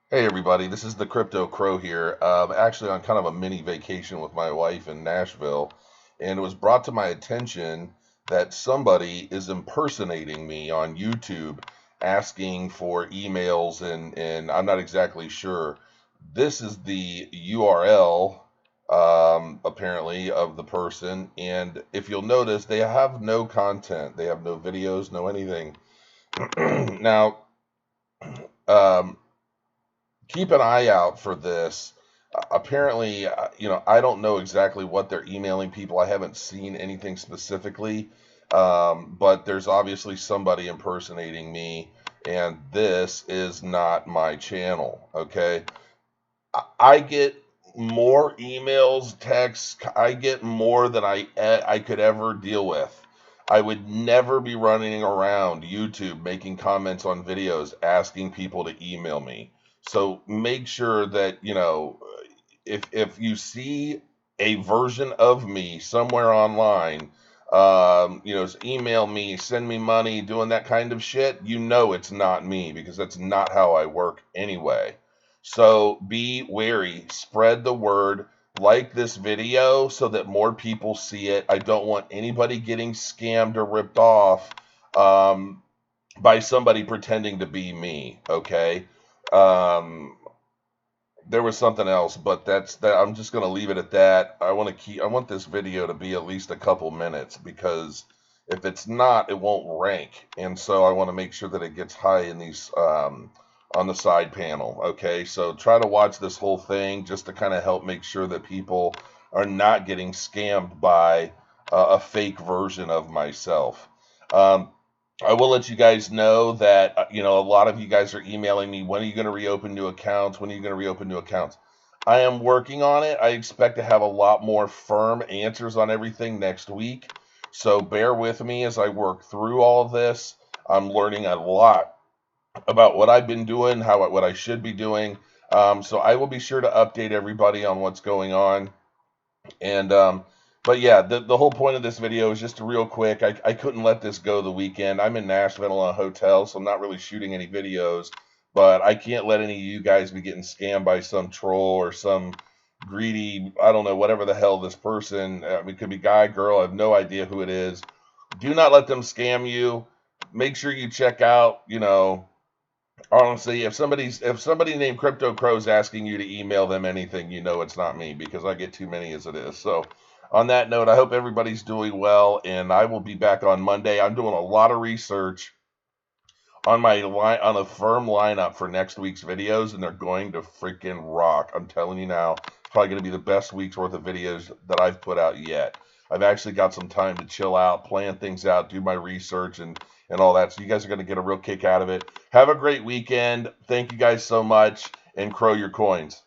Hey everybody, this is the Crypto Crow here. Actually on kind of a mini vacation with my wife in Nashville, and it was brought to my attention that somebody is impersonating me on YouTube, asking for emails, and I'm not exactly sure. This is the URL, apparently, of the person, and if you'll notice, they have no content. They have no videos, no anything. Now, um, keep an eye out for this. Apparently, I don't know exactly what they're emailing people. I haven't seen anything specifically, but there's obviously somebody impersonating me, and this is not my channel. Okay, I get more emails, texts. I get more than I could ever deal with. I would never be running around YouTube making comments on videos asking people to email me. So make sure that, if you see a version of me somewhere online, email me, send me money, doing that kind of shit, it's not me because that's not how I work anyway. So be wary, spread the word, like this video so that more people see it. I don't want anybody getting scammed or ripped off um, by somebody pretending to be me. Okay. Um, there was something else, but that's that. I'm just gonna leave it at that. I want this video to be at least a couple minutes because if it's not, it won't rank, and so I want to make sure that it gets high in these on the side panel. Okay, so try to watch this whole thing just to kind of help make sure that people are not getting scammed by a fake version of myself. Um, I will let you guys know that a lot of you guys are emailing me. When are you going to reopen new accounts? When are you going to reopen new accounts? I am working on it. I expect to have a lot more firm answers on everything next week. So bear with me as I work through all of this. I'm learning a lot about what I've been doing, what I should be doing. So I will be sure to update everybody on what's going on. And but yeah, the whole point of this video is just real quick. I couldn't let this go the weekend. I'm in Nashville in a hotel, so I'm not really shooting any videos. But I can't let any of you guys be getting scammed by some troll or some greedy, I don't know, whatever the hell this person. I mean, it could be guy, girl. I have no idea who it is. Do not let them scam you. Make sure you check out, honestly, if somebody named Crypto Crow is asking you to email them anything, it's not me because I get too many as it is. So, on that note, I hope everybody's doing well, and I will be back on Monday. I'm doing a lot of research on my line on a firm lineup for next week's videos, and they're going to freaking rock. I'm telling you now, it's probably going to be the best week's worth of videos that I've put out yet. I've actually got some time to chill out, plan things out, do my research, and all that. So you guys are going to get a real kick out of it. Have a great weekend. Thank you guys so much, and crow your coins.